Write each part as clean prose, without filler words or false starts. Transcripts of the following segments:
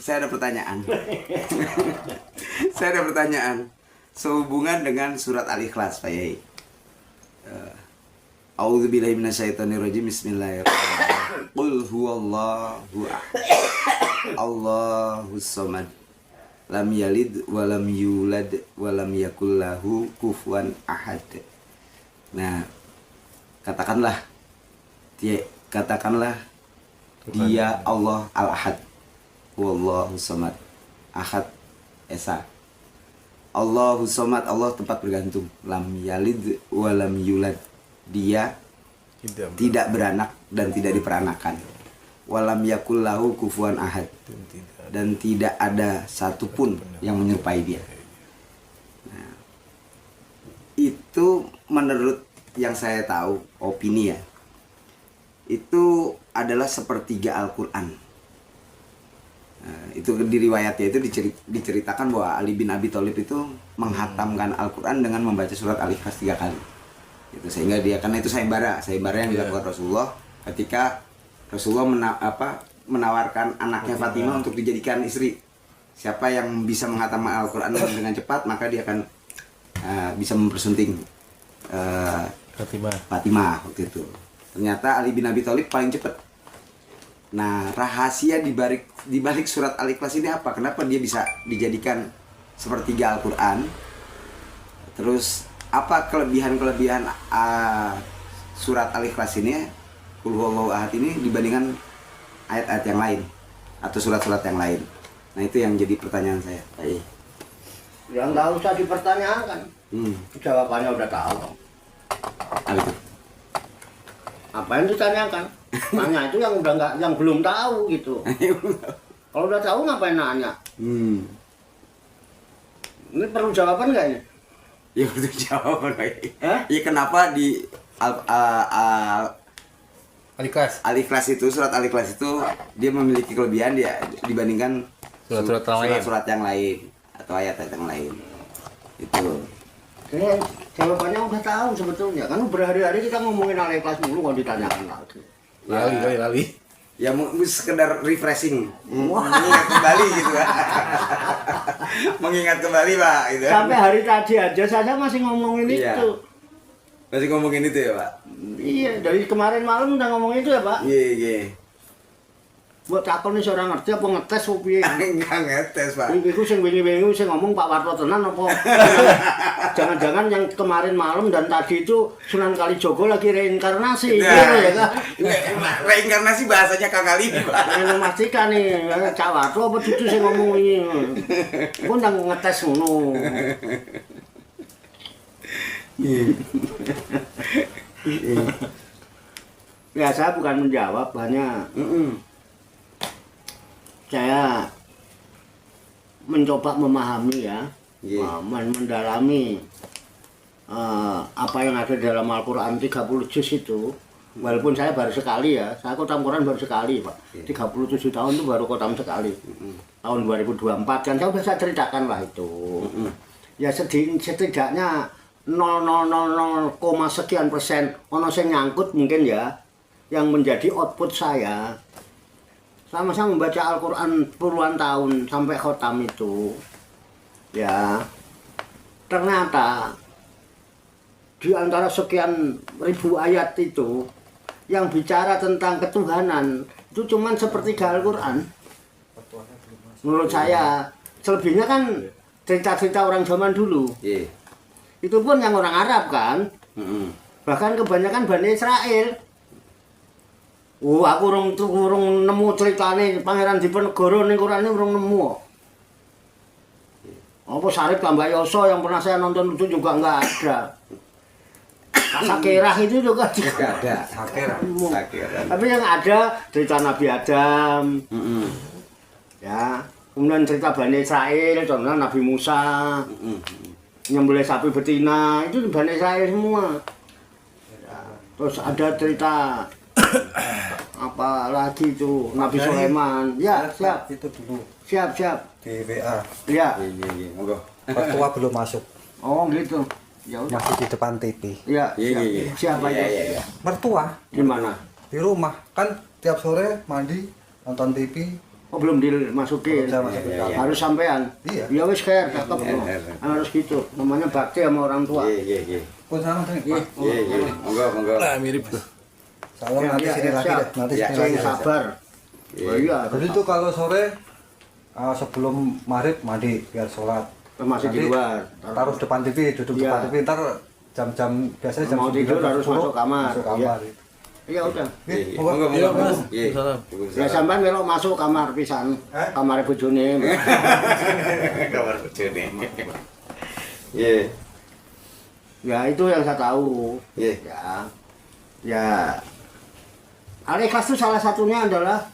saya ada pertanyaan. Saya ada pertanyaan sehubungan dengan surat Al-Ikhlas, Pak Yai. A'udzubillahi minasyaitonirrajim. Bismillahirrahmanirrahim. Qul huwallahu ahad. Allahus samad. Lam yalid wa lam yulad wa lam yakul lahu kufuwan ahad. Nah, katakanlah dia Allah Al-Ahad. Wallahu samad. Ahad esa. Allahus samad, Allah tempat bergantung. Lam yalid wa lam yulad. Dia tidak beranak dan tidak diperanakan. Walam yakul lahu kufuwan ahad. Dan tidak ada satupun yang menyerupai dia. Nah, itu menurut yang saya tahu, opini ya, itu adalah sepertiga Al-Quran. Nah, itu di riwayatnya itu diceritakan bahwa Ali bin Abi Thalib itu menghatamkan Al-Quran dengan membaca surat Al-Ikhlas 3 kali. Itu sehingga dia, karena itu sayembara yang dilakukan Rasulullah ketika Rasulullah menawarkan anaknya Fatimah untuk dijadikan istri. Siapa yang bisa menghatam Al-Quran dengan cepat, maka dia akan bisa mempersunting Fatimah waktu itu. Ternyata Ali bin Abi Thalib paling cepat. Nah, rahasia di balik surat Al-Ikhlas ini apa? Kenapa dia bisa dijadikan sepertiga Al-Quran? Terus apa kelebihan-kelebihan surat Al-Ikhlas ini, Qul huwallahu ahad ini, dibandingkan ayat-ayat yang lain atau surat-surat yang lain? Nah, itu yang jadi pertanyaan saya. Ya nggak usah dipertanyakan. Jawabannya udah tahu. Apa itu? Apa yang ditanyakan? Nanya itu yang udah nggak, yang belum tahu gitu. Kalau udah tahu ngapain nanya? Ini perlu jawaban nggak ini? Ya perlu jawaban. Ya kenapa di Al-Ikhlas itu, surat Al-Ikhlas itu dia memiliki kelebihan dia dibandingkan surat-surat yang lain atau ayat-ayat yang lain. Itu. Jadi jawabannya udah tahu sebetulnya. Kan berhari-hari kita ngomongin Al-Ikhlas mulu, kalau ditanyakan lagi. Lali. Ya sekedar refreshing, mengingat kembali gitu. Mengingat kembali, Pak, gitu. Sampai hari tadi aja saya masih ngomongin itu. Masih ngomongin itu ya, Pak? Iya, dari kemarin malam udah ngomongin itu ya, Pak? Iya. Buat takon nih seorang ngerti apa ngetes apa piye? Enggak ngetes, Pak. Iku sing wingi-wingi sing ngomong Pak Warto tenan apa? Jangan-jangan yang kemarin malam dan tadi itu Sunan Kalijogo lagi reinkarnasi, ya kan? Reinkarnasi bahasanya Kang Ali, Pak. Memastikan nih, Cak Warto apa cucu sing ngomong ini? Aku ndang ngetes ngono. Ya, saya bukan menjawab, hanya saya mencoba memahami ya, mendalami apa yang ada dalam Al-Quran 30 juz itu. Walaupun saya baru sekali ya, saya khatam Quran baru sekali, Pak. 37 tahun itu baru khatam sekali. Tahun 2024 kan saya ceritakan lah itu. Ya setidaknya 0,00 sekian persen ono sing nyangkut mungkin ya, yang menjadi output saya. Sama-sama membaca Al-Quran puluhan tahun sampai khotam itu, ya ternyata di antara sekian ribu ayat itu yang bicara tentang ketuhanan itu cuman sepertiga Al-Quran. Menurut saya selebihnya kan cerita-cerita orang zaman dulu. Itu pun yang orang Arab kan. Bahkan kebanyakan Bani Israel. Aku urung nemu ceritane Pangeran Diponegoro ning Qur'ane urung nemu. Apa Sarip Tambah Yoso yang pernah saya nonton itu juga enggak ada. Sakirah itu juga enggak ada. Sakirah. Tapi yang ada cerita Nabi Adam. Ya, kemudian cerita Bani Israel, contohnya Nabi Musa. Nyembelih sapi betina, itu Bani Israel semua. Terus ada cerita apa lagi itu Nabi Sulaiman. Ya, siap. Itu dulu. Siap. Di WA. Iya. Monggo. Mertua belum masuk. Oh, gitu. Ya udah. Masih di depan TV. Iya. Siapa aja? Mertua Di mana? di rumah. Kan tiap sore mandi, nonton TV, Oh belum dimasukin. Belum saya masukin. Iya. Harus sampean. Iya. Ya wis Ker, cakep. Iya. Harus gitu. Namanya bakti sama orang tua. Iya. Pun sama Deng. Iya. Iya. Monggo. Nah, mirip. Saya nanti sini lagi siap. deh, nanti Ya, sini Sing lagi. sabar. Iya. Oh iya. Jadi itu kalau sore sebelum maghrib mandi biar sholat. Masih di Nanti luar. Taruh depan TV, duduk Iya. depan TV, ntar jam-jam biasanya jam Mau tidur 9, harus 10, masuk kamar. Masuk kamar. Iya udah. Oke, Iya. monggo. Iya, Mas. Iya. Salam. Ya sampean melok masuk kamar pisan. Kamar bojone. Kamar bojone. Iya. Ya itu yang saya tahu. Iya. Ya. Al-Ikhlas itu salah satunya adalah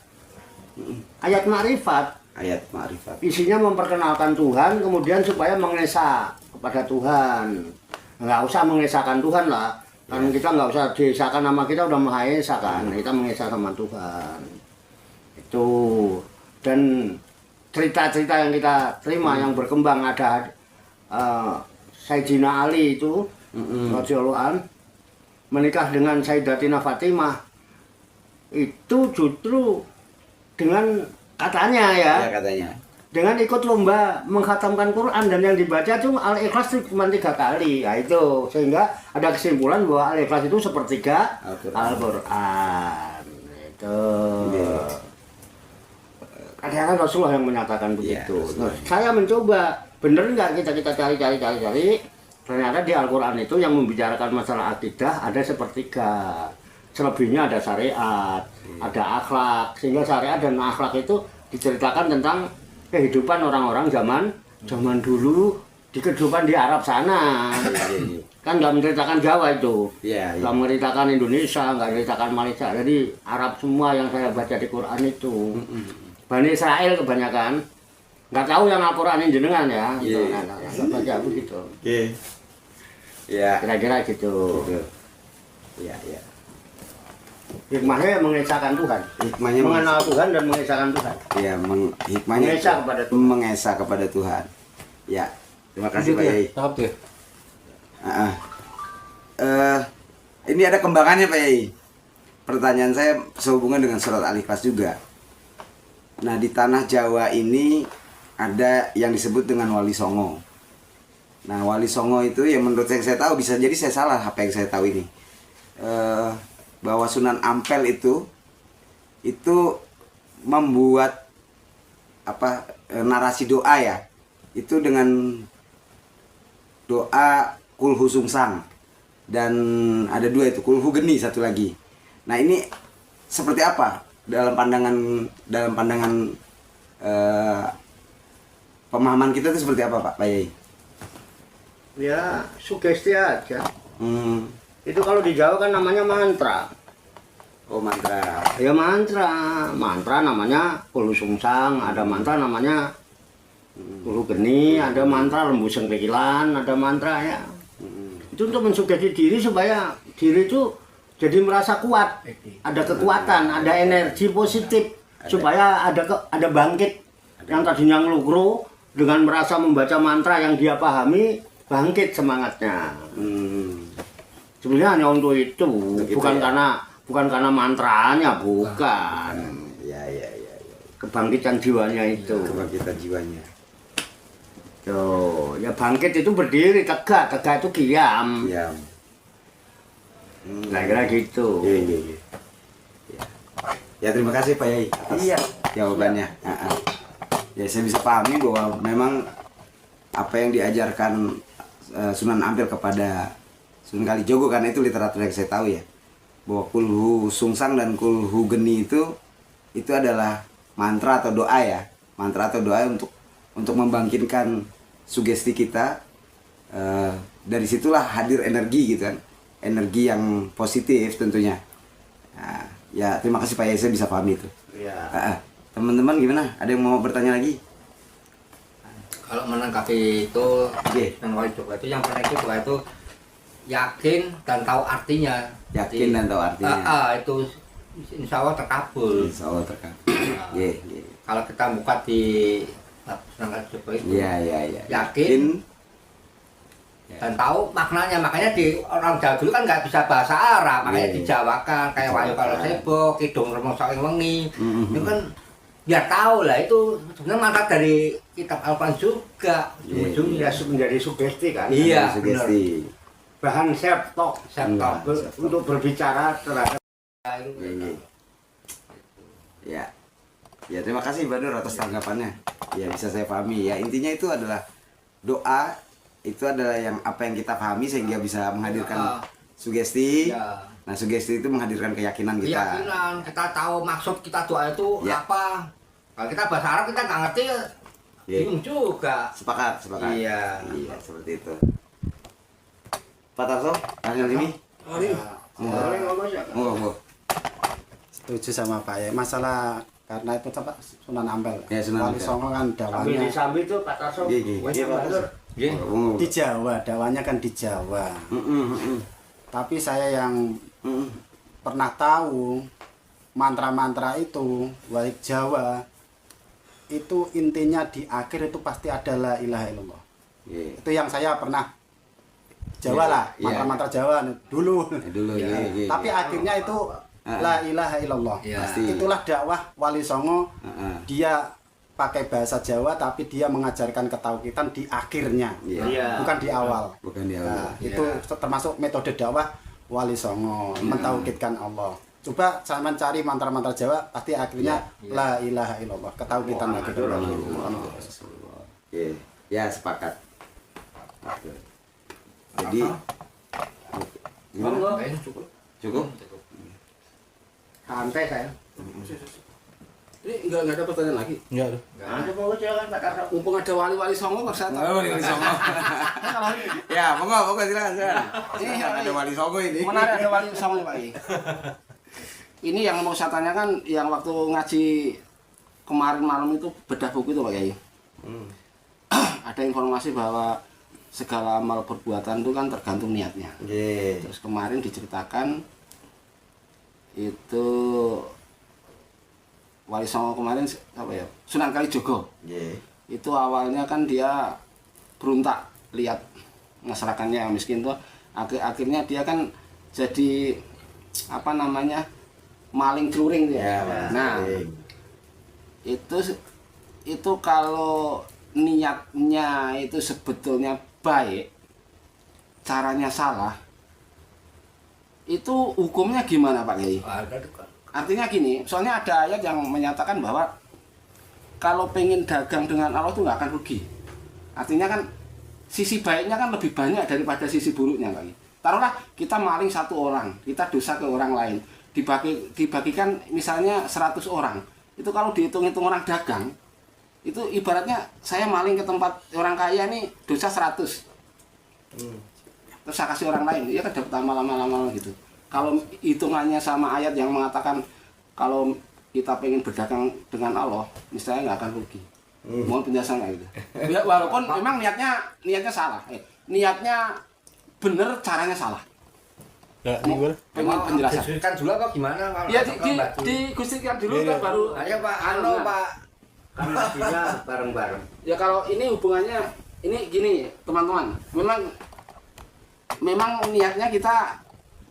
ayat ma'rifat. Ayat ma'rifat. Isinya memperkenalkan Tuhan, kemudian supaya mengesah kepada Tuhan. Nggak usah mengesahkan Tuhan lah. Kan kita nggak usah desakan nama kita udah Maha Esa kan. Kita mengesah sama Tuhan. Itu. Dan cerita-cerita yang kita terima yang berkembang ada Sayyidina Ali itu radhiyallahu an menikah dengan Sayyidatina Fatimah. Itu justru dengan katanya ya. Ya katanya. Dengan ikut lomba mengkhatamkan Quran dan yang dibaca itu Al-Ikhlas itu cuma 3 kali. Nah, itu sehingga ada kesimpulan bahwa Al-Ikhlas itu sepertiga Al-Quran. Itu. Iya. Kadang-kadang Rasulullah yang menyatakan begitu. Rasulullah. Nah, saya mencoba, bener nggak kita cari. Ternyata di Al-Quran itu yang membicarakan masalah akidah ada sepertiga. Selebihnya ada syariat, ada akhlak. Sehingga syariat dan akhlak itu diceritakan tentang kehidupan orang-orang zaman dulu di kehidupan di Arab sana. Iya. Kan nggak menceritakan Jawa itu, Iya. nggak menceritakan Indonesia, nggak menceritakan Malaysia. Jadi Arab semua yang saya baca di Quran itu. Bani Israel kebanyakan. Nggak tahu yang Al-Quran ini jenengan ya. Gitu. Iya. Nah, baca begitu. Oke. Ya. Kira-kira gitu. Iya. Hikmahnya mengesahkan Tuhan. Hikmahnya Mengenal Tuhan dan mengesahkan Tuhan. Iya, hikmahnya Mengesah itu kepada Tuhan. mengesah kepada Tuhan. Ya. Terima kasih Pak Yai. Tahap tuh. Ini ada kembangannya Pak Yai. Pertanyaan saya sehubungan dengan surat Al-Ikhlas juga. Nah, di tanah Jawa ini ada yang disebut dengan Wali Songo. Nah, Wali Songo itu yang menurut yang saya tahu, bisa jadi saya salah apa yang saya tahu ini. Bahwa Sunan Ampel itu membuat narasi doa ya. Itu dengan doa Kulhu Sungsang. Dan ada 2 itu, Kulhu Geni satu lagi. Nah, ini seperti apa dalam pandangan pemahaman kita itu seperti apa Pak Yai? Ya, sugesti aja. Hmm. Itu kalau di Jawa kan namanya mantra. Oh, mantra. Ya mantra namanya Kulhu Sungsang, ada mantra namanya Kulhu Geni, ada mantra Lembu Sengkilan, ada mantra ya. Itu untuk mensugesti diri supaya diri itu jadi merasa kuat, ada kekuatan, ada energi positif, supaya ada bangkit. Yang tadinya ngelugro dengan merasa membaca mantra yang dia pahami, bangkit semangatnya. Sebenarnya hanya untuk itu, Begitu bukan ya? karena mantranya, bukan. Ya. Kebangkitan jiwanya itu. Kebangkitan jiwanya. Tuh, ya bangkit itu berdiri, tegak itu kiam. Ya. Nah, kira gitu. Iya. Ya, terima kasih Pak Yai atas jawabannya. Ya, saya bisa pahami bahwa memang apa yang diajarkan Sunan Ampel kepada Sunan Kalijogo, karena itu literatur yang saya tahu ya, bahwa Kulhu Sungsang dan Kulhu Geni itu adalah mantra atau doa ya, untuk membangkitkan sugesti kita. Dari situlah hadir energi gitu kan, energi yang positif tentunya. Nah, ya terima kasih Pak Yai, saya bisa pahami itu. Ya. Teman-teman gimana? Ada yang mau bertanya lagi? Kalau menanggapi itu yang Wali Jogo itu yang penting itu yakin dan tahu artinya. Yakin dan tahu artinya. Itu insya Allah terkabul. Insya Allah terkabul. Kalau kita buka di Sunan Kalijogo itu Iya. yakin dan tahu maknanya. Makanya di orang Jawa dulu kan nggak bisa bahasa Arab, makanya dijawakan kayak Wayu kalau sebo, Kidung Remo Saking Wengi. Itu kan Ya tahu lah itu sebenarnya mangkat dari kitab Al-Quran juga ujung-ujungnya. Ya menjadi sugesti kan. Iya, Sugesti. Bahan septok Septok. untuk berbicara terhadap Iya. Ya. Ya, terima kasih Mbak Nur atas tanggapannya. Ya, bisa saya pahami. Ya, intinya itu adalah doa itu adalah yang apa yang kita pahami sehingga bisa menghadirkan sugesti. Ya. Nah, sugesti itu menghadirkan keyakinan kita. Keyakinan, kita tahu maksud kita doa itu Ya. apa. Kalau kita bahasa Arab kita nggak ngerti, Ya. bingung juga. Sepakat. Iya. Iya, seperti itu. Pak Tarso, hasil ini? Monggo. Setuju sama Pak ya. Masalah karena itu Pak Sunan Ampel. Ya, Sunan Wali Ampel. Songo kan sambil dawanya disambi itu Pak Tarso. Iya. Wes, Iya, Pak Mbak Tarso. Nur. Nggih. Monggo. di Jawa, dawanya kan di Jawa. Tapi saya yang pernah tahu mantra-mantra itu baik Jawa itu intinya di akhir itu pasti ada la ilaha illallah. Iya. Itu yang saya pernah Jawa Iya, lah, iya. mantra-mantra Jawa dulu. Dulu ya. Tapi akhirnya itu la ilaha illallah. Iya. Pasti. Itulah dakwah Wali Songo. Heeh. Dia pakai bahasa Jawa tapi dia mengajarkan ketauhidan di akhirnya. Iya. Iya. Bukan di awal. Bukan di Nah, awal. itu termasuk metode dakwah Wali Songo, mentauhidkan Allah. Coba saya mencari mantra-mantra Jawa, pasti akhirnya Iya. la ilaha illallah, ketauhidan lagi. Oke. Ya, sepakat. Oke. Jadi gimana? Monggo. Kayaknya cukup. Cukup? Santai saya. Ini enggak ada pertanyaan lagi. Enggak. Ada monggo silakan Pak Tarso. Mumpung ada wali-wali Songo kok saya tahu. Wali Songo. Ya, monggo silakan. Ini Ada Wali Songo ini. Menarik ada wali Songo nih Pak Kiai. Ini yang mau saya tanyakan yang waktu ngaji kemarin malam itu bedah buku itu Pak Kiai. Ada informasi bahwa segala amal perbuatan itu kan tergantung niatnya. Nggih. Terus kemarin diceritakan itu Wali Songo kemarin apa ya? Sunan Kalijogo. Nggih. Itu awalnya kan dia beruntak lihat masyarakatnya yang miskin tuh akhirnya dia kan jadi apa namanya maling celuring dia. Nah itu kalau niatnya itu sebetulnya baik, caranya salah, itu hukumnya gimana Pak Kiai? Ada juga. Artinya gini, soalnya ada ayat yang menyatakan bahwa kalau pengen dagang dengan Allah itu nggak akan rugi. Artinya kan sisi baiknya kan lebih banyak daripada sisi buruknya Pak Kiai. Taruhlah kita maling satu orang, kita dosa ke orang lain, dibagikan misalnya 100 orang. Itu kalau dihitung-hitung orang dagang, itu ibaratnya saya maling ke tempat orang kaya nih dosa 100. Terus saya kasih orang lain, ya kan dapat amal-amal gitu. Kalau hitungannya sama ayat yang mengatakan kalau kita pengen berdagang dengan Allah, misalnya nggak akan rugi. Mohon penjelasan kayak gitu. Ya, walaupun memang niatnya salah, niatnya bener, caranya salah. Pengen penjelasan. Disusulkan dulu apa gimana? Kalau Ya atau digustikan dulu kan baru. Ayo Pak, halo Pak. Kan ngajinya bareng-bareng. Ya kalau ini hubungannya ini gini teman-teman, memang niatnya kita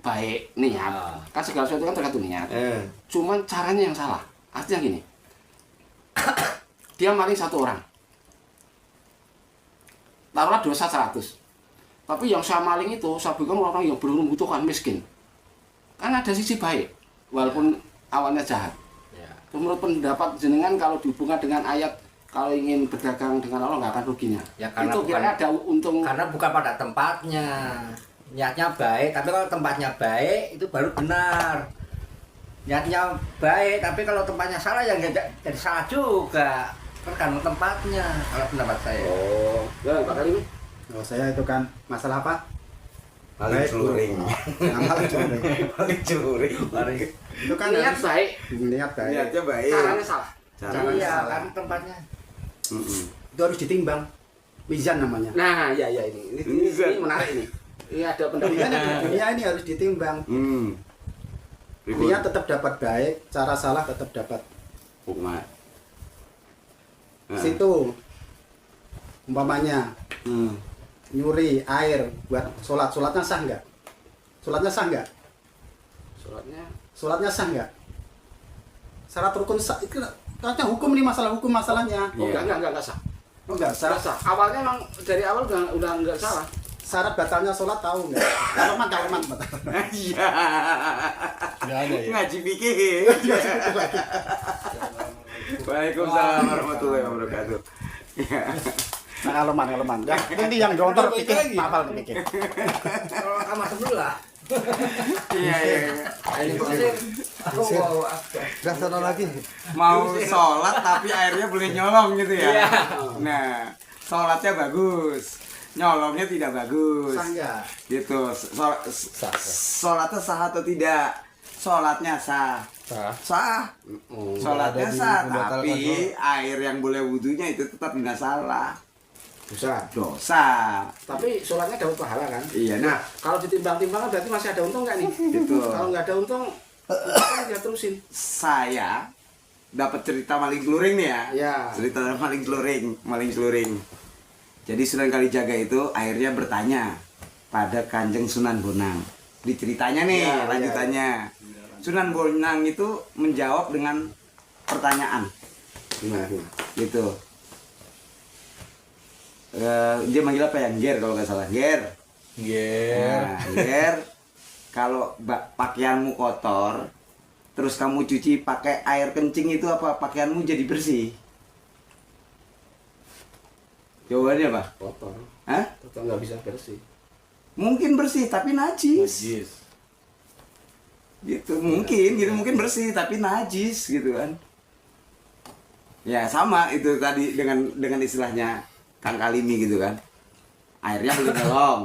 baik niat, kan segala sesuatu kan tergantung niat. Cuman caranya yang salah. Artinya gini, dia maling satu orang, taruhlah dosa 100. Tapi yang saya maling itu saya berikan orang yang belum membutuhkan miskin. Kan ada sisi baik, walaupun awalnya jahat. Ya. Menurut pendapat jenengan kalau dihubungkan dengan ayat kalau ingin berdagang dengan Allah nggak akan ruginya. Ya, karena itu kira ada untung. Karena bukan pada tempatnya. Niatnya baik, tapi kalau tempatnya baik itu baru benar. Niatnya baik, tapi kalau tempatnya salah ya jadi salah juga. Tergantung tempatnya kalau pendapat saya. Oh, Ya, Pak Karim. Oh, saya itu kan masalah apa? paling celuring. Amal celuring. Paling celuring. Itu kan Niat harus baik, niat baik. Niatnya baik. caranya salah. Caranya Iya, salah. kan tempatnya. Itu harus ditimbang. Mizan namanya. Nah, ya ini menarik ini. Ini ada pendapat. Dunia ini harus ditimbang. Niat tetap dapat baik, cara salah tetap dapat. Hukmat. Situ umpamanya nyuri air buat sholatnya sah nggak? Sholatnya sah Suratnya Sholatnya sah nggak? Syarat rukun sah itu Tanya hukum nih, masalah hukum masalahnya. Oh, enggak sah. Oh, enggak sah. Enggak sah. Awalnya emang dari awal udah enggak salah. Syarat batalnya sholat tahu nggak? Kaleman. Iya. Nggak ada ya. Ngaji fikih. Waalaikumsalam warahmatullahi wabarakatuh. Nah, kaleman. Ya, nanti yang jontor pikir hafal pikir. Kalau kamar sebelah. Iya. Ini pasir. Aku mau Udah sana lagi. Mau sholat tapi airnya boleh nyolong gitu ya. Iya. Nah, sholatnya bagus, nyolongnya tidak bagus. Sah nggak? Gitu. Sholatnya sah atau tidak? Sholatnya sah. Sah. Sholatnya Ada di sah, membatalkan tapi air yang boleh wudhunya itu tetap tidak salah. Dosa. Tapi sholatnya dapat pahala kan? Iya, nah Kalau ditimbang-timbang berarti masih ada untung nggak nih? itu. Kalau nggak ada untung, ya terusin. Saya dapat cerita maling keluring nih ya. Ya. Cerita maling keluring. Jadi Sunan Kalijaga itu akhirnya bertanya pada Kanjeng Sunan Bonang. Diceritanya nih Ya, lanjutannya. Sunan Bonang itu menjawab dengan pertanyaan. Gimana? Gitu. Dia manggil apa ya? Ger kalau nggak salah. Ger. Nah, Ger. Kalau pakaianmu kotor, terus kamu cuci pakai air kencing itu apa pakaianmu jadi bersih? Jawabannya apa? Kotor. Hah? Kotor nggak bisa bersih. Mungkin bersih tapi najis. Gitu mungkin bersih tapi najis gitu kan. Ya sama itu tadi dengan istilahnya Kang Kalimi gitu kan. Airnya boleh nyolong,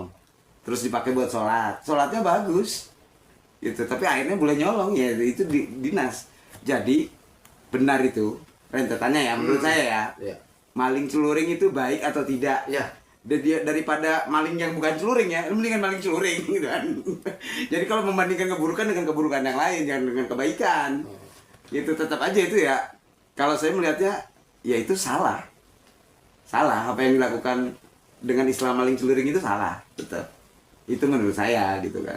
terus dipakai buat sholatnya bagus gitu, tapi airnya boleh nyolong ya itu dinas. Jadi benar itu rentetannya ya menurut saya ya. Ya. Maling celuring itu baik atau tidak? Ya. Daripada maling yang bukan celuring ya, lu mendingan maling celuring gitu kan. Jadi kalau membandingkan keburukan dengan keburukan yang lain, jangan dengan kebaikan. Gitu tetap aja itu ya. Kalau saya melihatnya ya itu salah apa yang dilakukan dengan istilah maling celuring itu salah, tetap itu menurut saya gitu kan.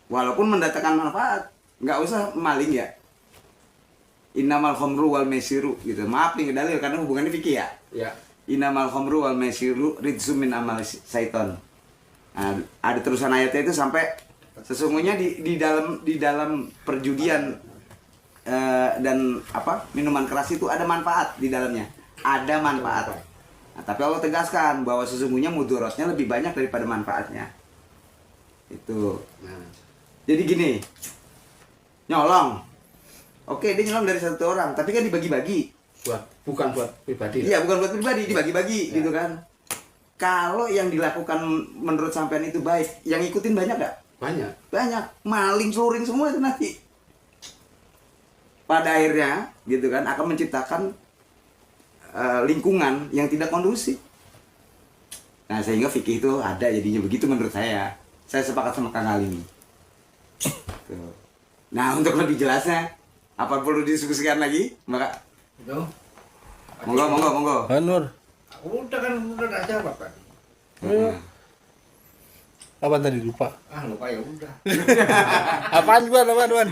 Walaupun mendatangkan manfaat, nggak usah maling ya. Innamal khamru wal maisiru gitu. Maaf nih dalil karena hubungannya fikih ya. Ya. Innamal khamru wal maisiru ridzu min amal syaiton. Nah, ada terusan ayatnya itu sampai sesungguhnya di dalam perjudian dan minuman keras itu ada manfaat di dalamnya. Ada manfaat. Nah, tapi Allah tegaskan bahwa sesungguhnya mudorotnya lebih banyak daripada manfaatnya. Itu. Nah. Jadi gini, nyolong. Oke, dia nyolong dari satu orang, tapi kan dibagi-bagi. Bukan buat pribadi. Iya, bukan buat pribadi, dibagi-bagi gitu kan. Kalau yang dilakukan menurut sampean itu baik, yang ikutin banyak gak? Banyak. Banyak. Maling celuring semua itu nanti. Pada akhirnya gitu kan akan menciptakan lingkungan yang tidak kondusif. Nah, sehingga fikih itu ada jadinya begitu menurut saya. Saya sepakat sama Kang Alimi. Tuh. Nah, untuk lebih jelasnya apa perlu didiskusikan lagi? Maka Itu. monggo. Nur. Udah kan udah tak jawab kan. Apa tadi lupa? Lupa ya udah. Apaan Wan?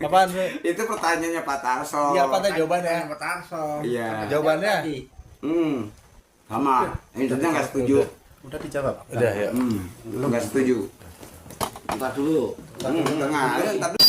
Apaan? Itu pertanyaannya Pak Tarso. Iya, apa tadi jawabannya? Pak Tarso. Iya. Jawabannya? Sama. Intinya nggak setuju. Udah dijawab. Udah ya. Lu nggak setuju. Entar dulu. Ntar dulu.